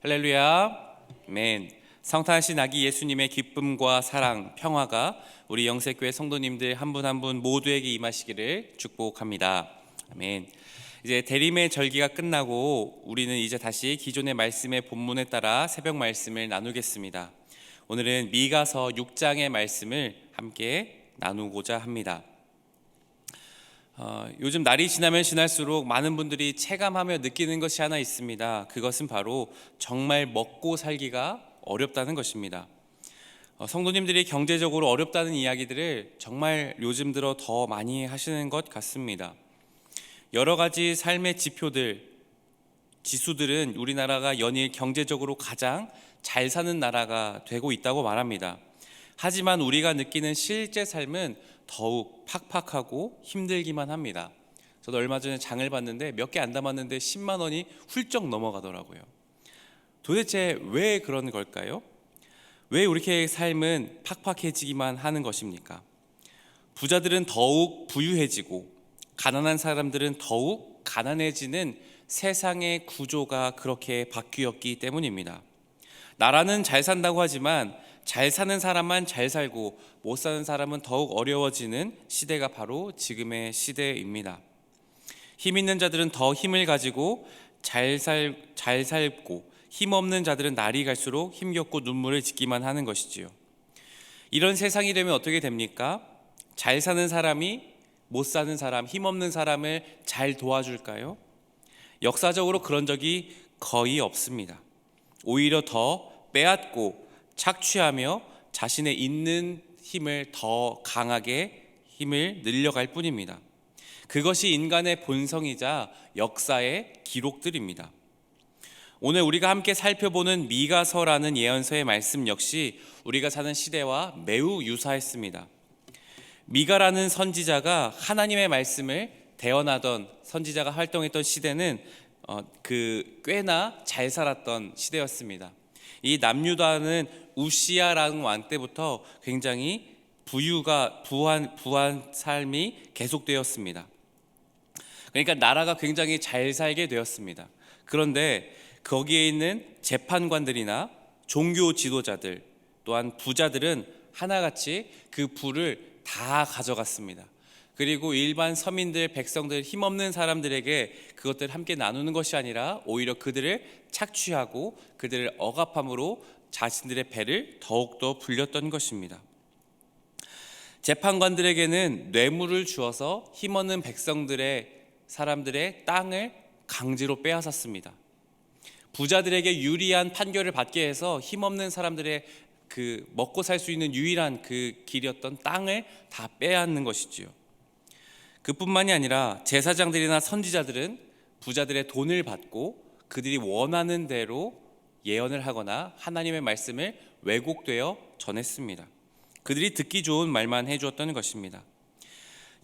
할렐루야. 아멘. 성탄하신 아기 예수님의 기쁨과 사랑, 평화가 우리 영세교회 성도님들 한 분 한 분 모두에게 임하시기를 축복합니다. 아멘. 이제 대림의 절기가 끝나고 우리는 이제 다시 기존의 말씀의 본문에 따라 새벽 말씀을 나누겠습니다. 오늘은 미가서 6장의 말씀을 함께 나누고자 합니다. 요즘 날이 지나면 지날수록 많은 분들이 체감하며 느끼는 것이 하나 있습니다. 그것은 바로 정말 먹고 살기가 어렵다는 것입니다. 성도님들이 경제적으로 어렵다는 이야기들을 정말 요즘 들어 더 많이 하시는 것 같습니다. 여러 가지 삶의 지수들은 우리나라가 연일 경제적으로 가장 잘 사는 나라가 되고 있다고 말합니다. 하지만 우리가 느끼는 실제 삶은 더욱 팍팍하고 힘들기만 합니다. 저도 얼마 전에 장을 봤는데 몇 개 안 담았는데 10만 원이 훌쩍 넘어가더라고요. 도대체 왜 그런 걸까요? 왜 이렇게 삶은 팍팍해지기만 하는 것입니까? 부자들은 더욱 부유해지고 가난한 사람들은 더욱 가난해지는 세상의 구조가 그렇게 바뀌었기 때문입니다. 나라는 잘 산다고 하지만 잘 사는 사람만 잘 살고 못 사는 사람은 더욱 어려워지는 시대가 바로 지금의 시대입니다. 힘 있는 자들은 더 힘을 가지고 잘 살고 힘없는 자들은 날이 갈수록 힘겹고 눈물을 짓기만 하는 것이지요. 이런 세상이 되면 어떻게 됩니까? 잘 사는 사람이 못 사는 사람, 힘없는 사람을 잘 도와줄까요? 역사적으로 그런 적이 거의 없습니다. 오히려 더 빼앗고 착취하며 자신의 있는 힘을 더 강하게 힘을 늘려갈 뿐입니다. 그것이 인간의 본성이자 역사의 기록들입니다. 오늘 우리가 함께 살펴보는 미가서라는 예언서의 말씀 역시 우리가 사는 시대와 매우 유사했습니다. 미가라는 선지자가 하나님의 말씀을 대언하던 선지자가 활동했던 시대는 꽤나 잘 살았던 시대였습니다. 이 남유다는 우시야라는 왕 때부터 굉장히 부한 삶이 계속되었습니다. 그러니까 나라가 굉장히 잘 살게 되었습니다. 그런데 거기에 있는 재판관들이나 종교 지도자들 또한 부자들은 하나같이 그 부를 다 가져갔습니다. 그리고 일반 서민들, 백성들, 힘없는 사람들에게 그것들을 함께 나누는 것이 아니라 오히려 그들을 착취하고 그들을 억압함으로 자신들의 배를 더욱더 불렸던 것입니다. 재판관들에게는 뇌물을 주어서 힘없는 사람들의 땅을 강제로 빼앗았습니다. 부자들에게 유리한 판결을 받게 해서 힘없는 사람들의 먹고 살 수 있는 유일한 길이었던 땅을 다 빼앗는 것이지요. 그뿐만이 아니라 제사장들이나 선지자들은 부자들의 돈을 받고 그들이 원하는 대로 예언을 하거나 하나님의 말씀을 왜곡되어 전했습니다. 그들이 듣기 좋은 말만 해주었던 것입니다.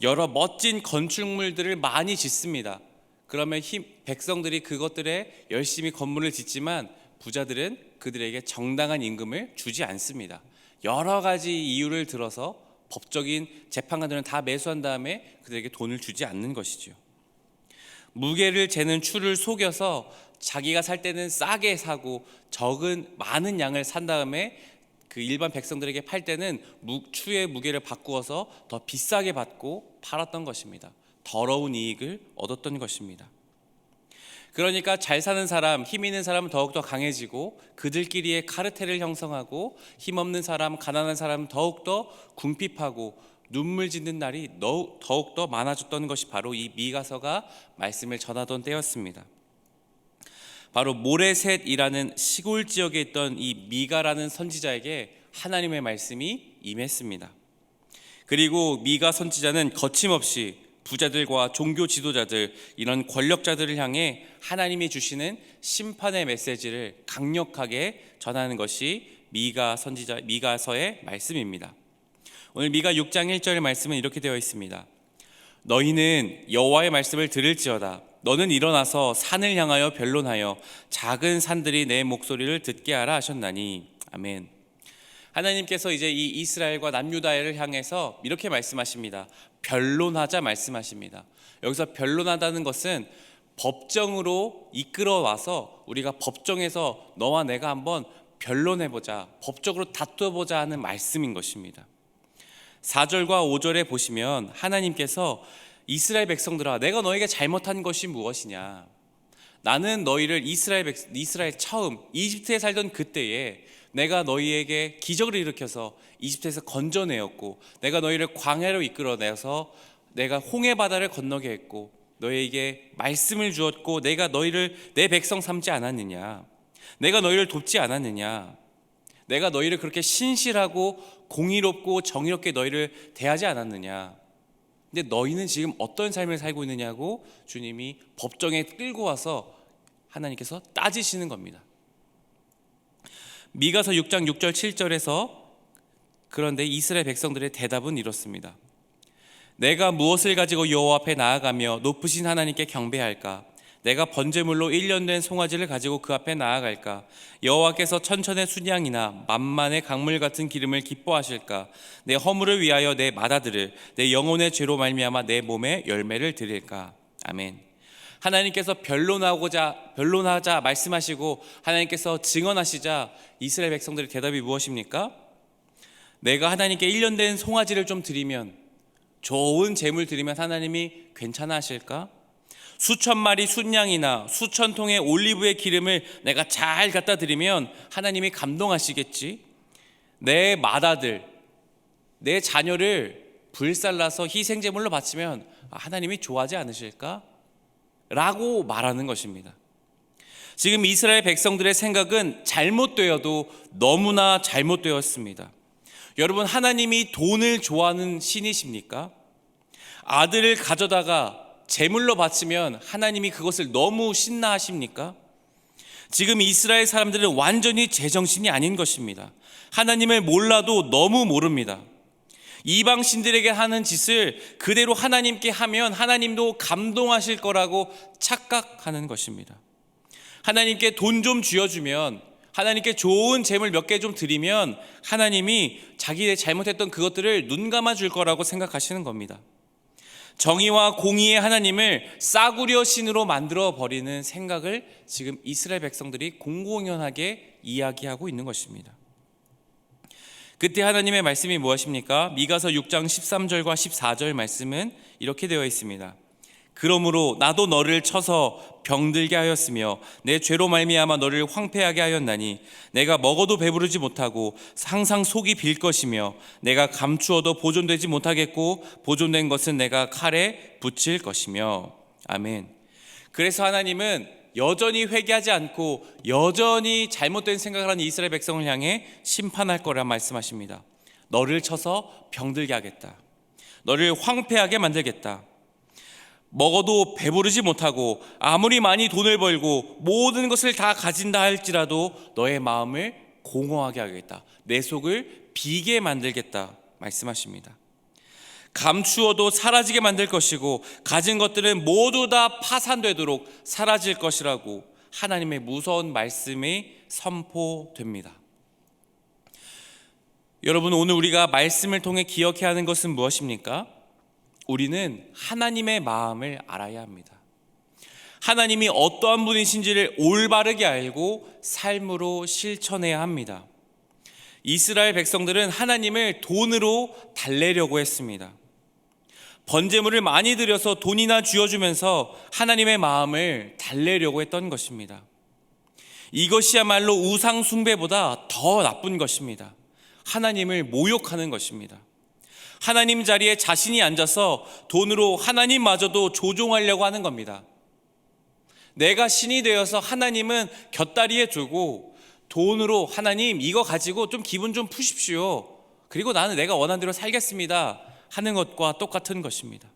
여러 멋진 건축물들을 많이 짓습니다. 그러면 백성들이 그것들에 열심히 건물을 짓지만 부자들은 그들에게 정당한 임금을 주지 않습니다. 여러 가지 이유를 들어서 법적인 재판관들은 다 매수한 다음에 그들에게 돈을 주지 않는 것이죠. 무게를 재는 추를 속여서 자기가 살 때는 싸게 사고 많은 양을 산 다음에 일반 백성들에게 팔 때는 추의 무게를 바꾸어서 더 비싸게 받고 팔았던 것입니다. 더러운 이익을 얻었던 것입니다. 그러니까 잘 사는 사람, 힘 있는 사람은 더욱더 강해지고 그들끼리의 카르텔을 형성하고 힘없는 사람, 가난한 사람은 더욱더 궁핍하고 눈물 짓는 날이 더욱더 많아졌던 것이 바로 이 미가서가 말씀을 전하던 때였습니다. 바로 모레셋이라는 시골 지역에 있던 이 미가라는 선지자에게 하나님의 말씀이 임했습니다. 그리고 미가 선지자는 거침없이 부자들과 종교 지도자들, 이런 권력자들을 향해 하나님이 주시는 심판의 메시지를 강력하게 전하는 것이 미가서의 말씀입니다. 오늘 미가 6장 1절 말씀은 이렇게 되어 있습니다. 너희는 여호와의 말씀을 들을지어다. 너는 일어나서 산을 향하여 변론하여 작은 산들이 내 목소리를 듣게 하라 하셨나니. 아멘. 하나님께서 이제 이 이스라엘과 남유다를 향해서 이렇게 말씀하십니다. 변론하자 말씀하십니다. 여기서 변론하다는 것은 법정으로 이끌어와서 우리가 법정에서 너와 내가 한번 변론해보자, 법적으로 다투어보자 하는 말씀인 것입니다. 4절과 5절에 보시면 하나님께서 이스라엘 백성들아, 내가 너에게 잘못한 것이 무엇이냐? 나는 너희를 이스라엘 처음 이집트에 살던 그때에 내가 너희에게 기적을 일으켜서 이집트에서 건져내었고, 내가 너희를 광야로 이끌어내서 내가 홍해 바다를 건너게 했고, 너희에게 말씀을 주었고, 내가 너희를 내 백성 삼지 않았느냐? 내가 너희를 돕지 않았느냐? 내가 너희를 그렇게 신실하고 공의롭고 정의롭게 너희를 대하지 않았느냐? 근데 너희는 지금 어떤 삶을 살고 있느냐고 주님이 법정에 끌고 와서 하나님께서 따지시는 겁니다. 미가서 6장 6절 7절에서 그런데 이스라엘 백성들의 대답은 이렇습니다. 내가 무엇을 가지고 여호와 앞에 나아가며 높으신 하나님께 경배할까? 내가 번제물로 1년 된 송아지를 가지고 그 앞에 나아갈까? 여호와께서 천천의 순양이나 만만의 강물 같은 기름을 기뻐하실까? 내 허물을 위하여 내 맏아들을, 내 영혼의 죄로 말미암아 내 몸에 열매를 드릴까? 아멘. 하나님께서 변론하자 말씀하시고 하나님께서 증언하시자 이스라엘 백성들의 대답이 무엇입니까? 내가 하나님께 1년 된 송아지를 좀 드리면, 좋은 제물 드리면 하나님이 괜찮아 하실까? 수천 마리 순양이나 수천 통의 올리브의 기름을 내가 잘 갖다 드리면 하나님이 감동하시겠지? 내 맏아들, 내 자녀를 불살라서 희생제물로 바치면 하나님이 좋아하지 않으실까? 라고 말하는 것입니다. 지금 이스라엘 백성들의 생각은 잘못되어도 너무나 잘못되었습니다. 여러분, 하나님이 돈을 좋아하는 신이십니까? 아들을 가져다가 제물로 바치면 하나님이 그것을 너무 신나하십니까? 지금 이스라엘 사람들은 완전히 제정신이 아닌 것입니다. 하나님을 몰라도 너무 모릅니다. 이방 신들에게 하는 짓을 그대로 하나님께 하면 하나님도 감동하실 거라고 착각하는 것입니다. 하나님께 돈 좀 쥐어주면, 하나님께 좋은 재물 몇 개 좀 드리면 하나님이 자기의 잘못했던 그것들을 눈 감아 줄 거라고 생각하시는 겁니다. 정의와 공의의 하나님을 싸구려 신으로 만들어 버리는 생각을 지금 이스라엘 백성들이 공공연하게 이야기하고 있는 것입니다. 그때 하나님의 말씀이 무엇입니까? 미가서 6장 13절과 14절 말씀은 이렇게 되어 있습니다. 그러므로 나도 너를 쳐서 병들게 하였으며 내 죄로 말미암아 너를 황폐하게 하였나니 내가 먹어도 배부르지 못하고 항상 속이 빌 것이며 내가 감추어도 보존되지 못하겠고 보존된 것은 내가 칼에 붙일 것이며. 아멘. 그래서 하나님은 여전히 회개하지 않고 여전히 잘못된 생각을 하는 이스라엘 백성을 향해 심판할 거라 말씀하십니다. 너를 쳐서 병들게 하겠다. 너를 황폐하게 만들겠다. 먹어도 배부르지 못하고 아무리 많이 돈을 벌고 모든 것을 다 가진다 할지라도 너의 마음을 공허하게 하겠다. 내 속을 비게 만들겠다 말씀하십니다. 감추어도 사라지게 만들 것이고 가진 것들은 모두 다 파산되도록 사라질 것이라고 하나님의 무서운 말씀이 선포됩니다. 여러분, 오늘 우리가 말씀을 통해 기억해야 하는 것은 무엇입니까? 우리는 하나님의 마음을 알아야 합니다. 하나님이 어떠한 분이신지를 올바르게 알고 삶으로 실천해야 합니다. 이스라엘 백성들은 하나님을 돈으로 달래려고 했습니다. 번제물을 많이 드려서 돈이나 쥐어주면서 하나님의 마음을 달래려고 했던 것입니다. 이것이야말로 우상 숭배보다 더 나쁜 것입니다. 하나님을 모욕하는 것입니다. 하나님 자리에 자신이 앉아서 돈으로 하나님마저도 조종하려고 하는 겁니다. 내가 신이 되어서 하나님은 곁다리에 두고 돈으로 하나님 이거 가지고 좀 기분 좀 푸십시오. 그리고 나는 내가 원하는 대로 살겠습니다 하는 것과 똑같은 것입니다.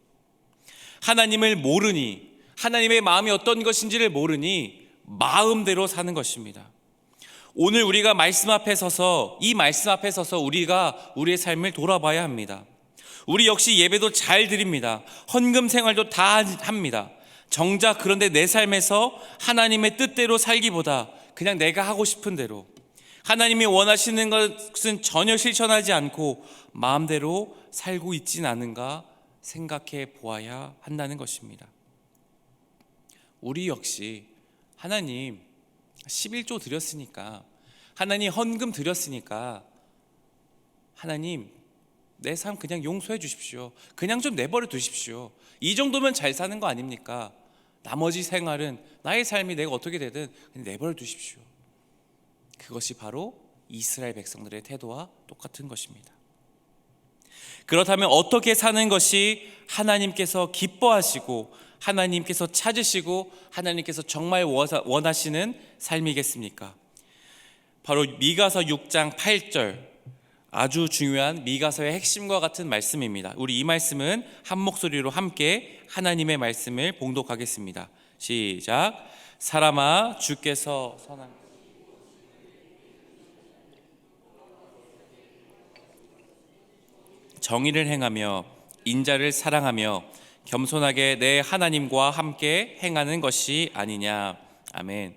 하나님을 모르니, 하나님의 마음이 어떤 것인지를 모르니 마음대로 사는 것입니다. 오늘 우리가 말씀 앞에 서서, 이 말씀 앞에 서서 우리가 우리의 삶을 돌아봐야 합니다. 우리 역시 예배도 잘 드립니다. 헌금 생활도 다 합니다. 정작 그런데 내 삶에서 하나님의 뜻대로 살기보다 그냥 내가 하고 싶은 대로, 하나님이 원하시는 것은 전혀 실천하지 않고 마음대로 살고 있진 않은가 생각해 보아야 한다는 것입니다. 우리 역시 하나님 11조 드렸으니까, 하나님 헌금 드렸으니까 하나님 내 삶 그냥 용서해 주십시오. 그냥 좀 내버려 두십시오. 이 정도면 잘 사는 거 아닙니까? 나머지 생활은 나의 삶이 내가 어떻게 되든 그냥 내버려 두십시오. 그것이 바로 이스라엘 백성들의 태도와 똑같은 것입니다. 그렇다면 어떻게 사는 것이 하나님께서 기뻐하시고 하나님께서 찾으시고 하나님께서 정말 원하시는 삶이겠습니까? 바로 미가서 6장 8절, 아주 중요한 미가서의 핵심과 같은 말씀입니다. 우리 이 말씀은 한 목소리로 함께 하나님의 말씀을 봉독하겠습니다. 시작. 사람아, 주께서 선한 정의를 행하며 인자를 사랑하며 겸손하게 내 하나님과 함께 행하는 것이 아니냐. 아멘.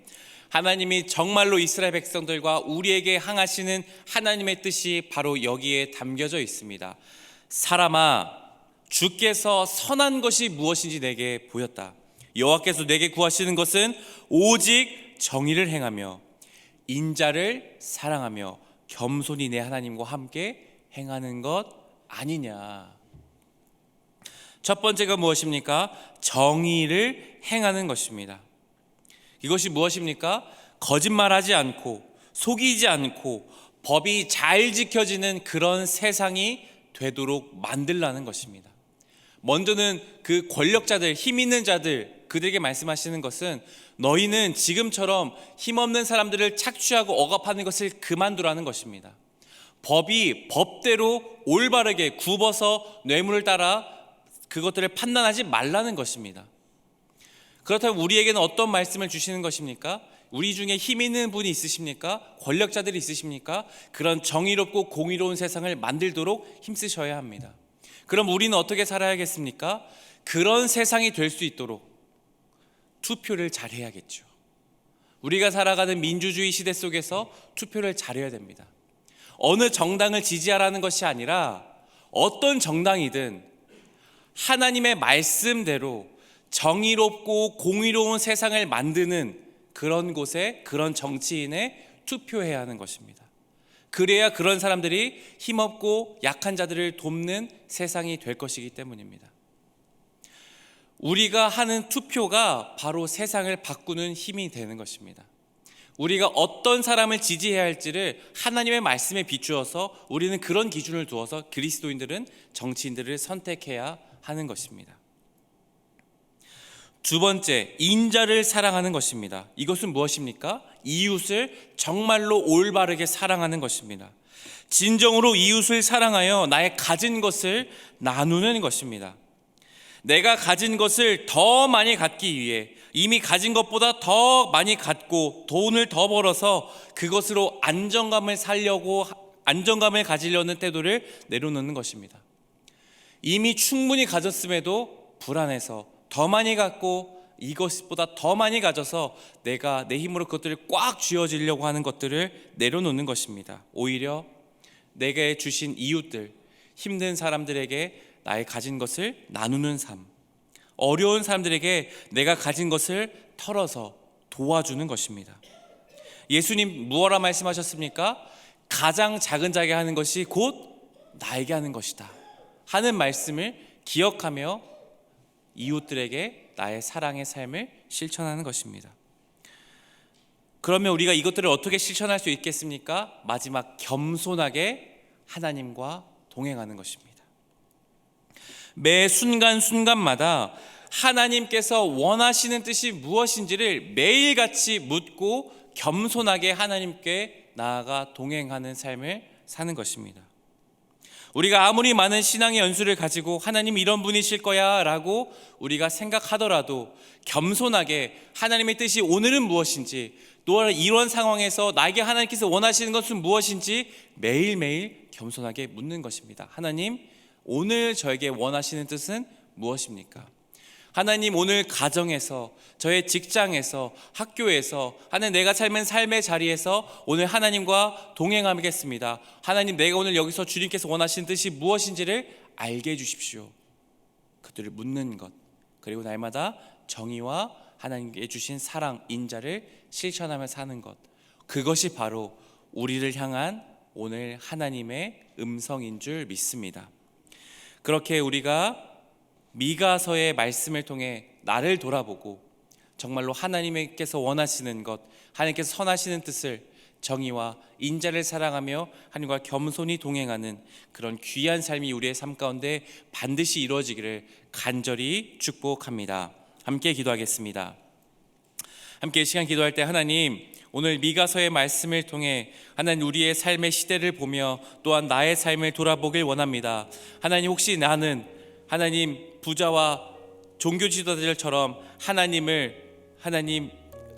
하나님이 정말로 이스라엘 백성들과 우리에게 향하시는 하나님의 뜻이 바로 여기에 담겨져 있습니다. 사람아, 주께서 선한 것이 무엇인지 내게 보였다. 여호와께서 내게 구하시는 것은 오직 정의를 행하며 인자를 사랑하며 겸손히 내 하나님과 함께 행하는 것 아니냐. 첫 번째가 무엇입니까? 정의를 행하는 것입니다. 이것이 무엇입니까? 거짓말하지 않고 속이지 않고 법이 잘 지켜지는 그런 세상이 되도록 만들라는 것입니다. 먼저는 그 권력자들, 힘 있는 자들, 그들에게 말씀하시는 것은 너희는 지금처럼 힘없는 사람들을 착취하고 억압하는 것을 그만두라는 것입니다. 법이 법대로 올바르게 굽어서 뇌물을 따라 그것들을 판단하지 말라는 것입니다. 그렇다면 우리에게는 어떤 말씀을 주시는 것입니까? 우리 중에 힘 있는 분이 있으십니까? 권력자들이 있으십니까? 그런 정의롭고 공의로운 세상을 만들도록 힘쓰셔야 합니다. 그럼 우리는 어떻게 살아야겠습니까? 그런 세상이 될 수 있도록 투표를 잘해야겠죠. 우리가 살아가는 민주주의 시대 속에서 투표를 잘해야 됩니다. 어느 정당을 지지하라는 것이 아니라 어떤 정당이든 하나님의 말씀대로 정의롭고 공의로운 세상을 만드는 그런 곳에, 그런 정치인에 투표해야 하는 것입니다. 그래야 그런 사람들이 힘없고 약한 자들을 돕는 세상이 될 것이기 때문입니다. 우리가 하는 투표가 바로 세상을 바꾸는 힘이 되는 것입니다. 우리가 어떤 사람을 지지해야 할지를 하나님의 말씀에 비추어서 우리는 그런 기준을 두어서 그리스도인들은 정치인들을 선택해야 하는 것입니다. 두 번째, 인자를 사랑하는 것입니다. 이것은 무엇입니까? 이웃을 정말로 올바르게 사랑하는 것입니다. 진정으로 이웃을 사랑하여 나의 가진 것을 나누는 것입니다. 내가 가진 것을 더 많이 갖기 위해 이미 가진 것보다 더 많이 갖고 돈을 더 벌어서 그것으로 안정감을 가지려는 태도를 내려놓는 것입니다. 이미 충분히 가졌음에도 불안해서 더 많이 갖고 이것보다 더 많이 가져서 내가 내 힘으로 그것들을 꽉 쥐어지려고 하는 것들을 내려놓는 것입니다. 오히려 내게 주신 이웃들, 힘든 사람들에게 나의 가진 것을 나누는 삶, 어려운 사람들에게 내가 가진 것을 털어서 도와주는 것입니다. 예수님 무엇라 말씀하셨습니까? 가장 작은 자에게 하는 것이 곧 나에게 하는 것이다 하는 말씀을 기억하며 이웃들에게 나의 사랑의 삶을 실천하는 것입니다. 그러면 우리가 이것들을 어떻게 실천할 수 있겠습니까? 마지막, 겸손하게 하나님과 동행하는 것입니다. 매 순간순간마다 하나님께서 원하시는 뜻이 무엇인지를 매일같이 묻고 겸손하게 하나님께 나아가 동행하는 삶을 사는 것입니다. 우리가 아무리 많은 신앙의 연수를 가지고 하나님 이런 분이실 거야 라고 우리가 생각하더라도 겸손하게 하나님의 뜻이 오늘은 무엇인지, 또 이런 상황에서 나에게 하나님께서 원하시는 것은 무엇인지 매일매일 겸손하게 묻는 것입니다. 하나님, 오늘 저에게 원하시는 뜻은 무엇입니까? 하나님, 오늘 가정에서, 저의 직장에서, 학교에서, 하나님 내가 삶은 삶의 자리에서 오늘 하나님과 동행하겠습니다. 하나님, 내가 오늘 여기서 주님께서 원하시는 뜻이 무엇인지를 알게 해주십시오. 그들을 묻는 것, 그리고 날마다 정의와 하나님께 주신 사랑, 인자를 실천하며 사는 것, 그것이 바로 우리를 향한 오늘 하나님의 음성인 줄 믿습니다. 그렇게 우리가 미가서의 말씀을 통해 나를 돌아보고 정말로 하나님께서 원하시는 것, 하나님께서 선하시는 뜻을, 정의와 인자를 사랑하며 하나님과 겸손히 동행하는 그런 귀한 삶이 우리의 삶 가운데 반드시 이루어지기를 간절히 축복합니다. 함께 기도하겠습니다. 함께 이 시간 기도할 때 하나님, 오늘 미가서의 말씀을 통해 하나님 우리의 삶의 시대를 보며 또한 나의 삶을 돌아보길 원합니다. 하나님, 혹시 나는 하나님 부자와 종교 지도자들처럼 하나님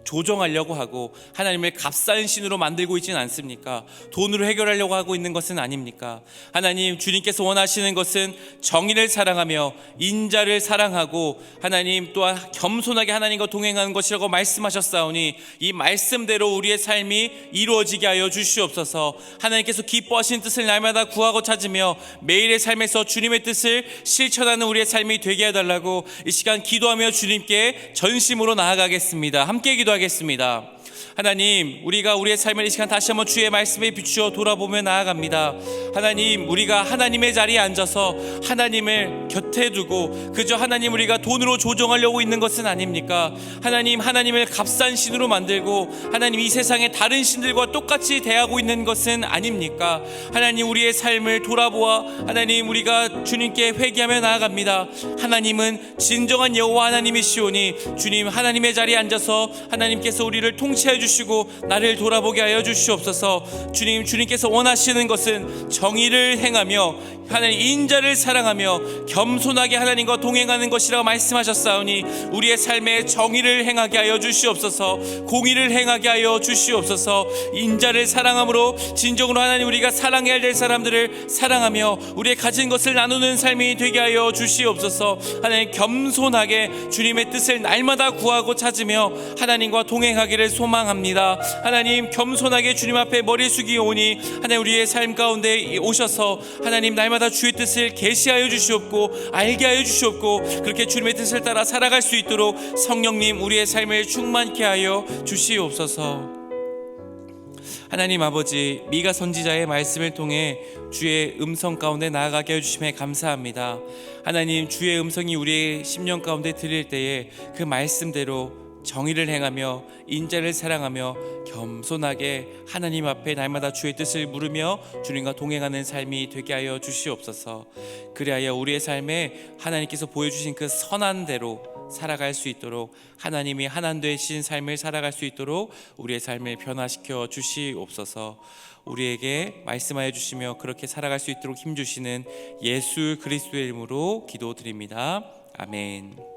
조정하려고 하고 하나님을 값싼 신으로 만들고 있지는 않습니까? 돈으로 해결하려고 하고 있는 것은 아닙니까? 하나님, 주님께서 원하시는 것은 정의를 사랑하며 인자를 사랑하고 하나님 또한 겸손하게 하나님과 동행하는 것이라고 말씀하셨사오니 이 말씀대로 우리의 삶이 이루어지게 하여 주시옵소서. 하나님께서 기뻐하시는 뜻을 날마다 구하고 찾으며 매일의 삶에서 주님의 뜻을 실천하는 우리의 삶이 되게 해달라고 이 시간 기도하며 주님께 전심으로 나아가겠습니다. 함께 기도하겠습니다. 하나님, 우리가 우리의 삶을 이 시간 다시 한번 주의 말씀에 비추어 돌아보며 나아갑니다. 하나님, 우리가 하나님의 자리에 앉아서 하나님을 곁에 두고 그저 하나님 우리가 돈으로 조정하려고 있는 것은 아닙니까? 하나님, 하나님을 값싼 신으로 만들고 하나님 이 세상의 다른 신들과 똑같이 대하고 있는 것은 아닙니까? 하나님, 우리의 삶을 돌아보아 하나님 우리가 주님께 회개하며 나아갑니다. 하나님은 진정한 여호와 하나님이시오니 주님, 하나님의 자리에 앉아서 하나님께서 우리를 통치해 주시고 나를 돌아보게 하여 주시옵소서. 주님, 주님께서 원하시는 것은 정의를 행하며 하나님 인자를 사랑하며 겸손하게 하나님과 동행하는 것이라고 말씀하셨사오니 우리의 삶에 정의를 행하게 하여 주시옵소서. 공의를 행하게 하여 주시옵소서. 인자를 사랑함으로 진정으로 하나님 우리가 사랑해야 될 사람들을 사랑하며 우리의 가진 것을 나누는 삶이 되게 하여 주시옵소서. 하나님, 겸손하게 주님의 뜻을 날마다 구하고 찾으며 하나님과 동행하기를 소망합니다. 하나님, 겸손하게 주님 앞에 머리 숙이오니 하나님 우리의 삶 가운데 오셔서 하나님 날마다 주의 뜻을 계시하여 주시옵고 알게 하여 주시옵고 그렇게 주님의 뜻을 따라 살아갈 수 있도록 성령님 우리의 삶을 충만케 하여 주시옵소서. 하나님 아버지, 미가 선지자의 말씀을 통해 주의 음성 가운데 나아가게 해주심에 감사합니다. 하나님, 주의 음성이 우리의 심령 가운데 들릴 때에 그 말씀대로 정의를 행하며 인자를 사랑하며 겸손하게 하나님 앞에 날마다 주의 뜻을 물으며 주님과 동행하는 삶이 되게 하여 주시옵소서. 그리하여 우리의 삶에 하나님께서 보여주신 그 선한 대로 살아갈 수 있도록, 하나님이 하나님 되신 삶을 살아갈 수 있도록 우리의 삶을 변화시켜 주시옵소서. 우리에게 말씀하여 주시며 그렇게 살아갈 수 있도록 힘주시는 예수 그리스도의 이름으로 기도드립니다. 아멘.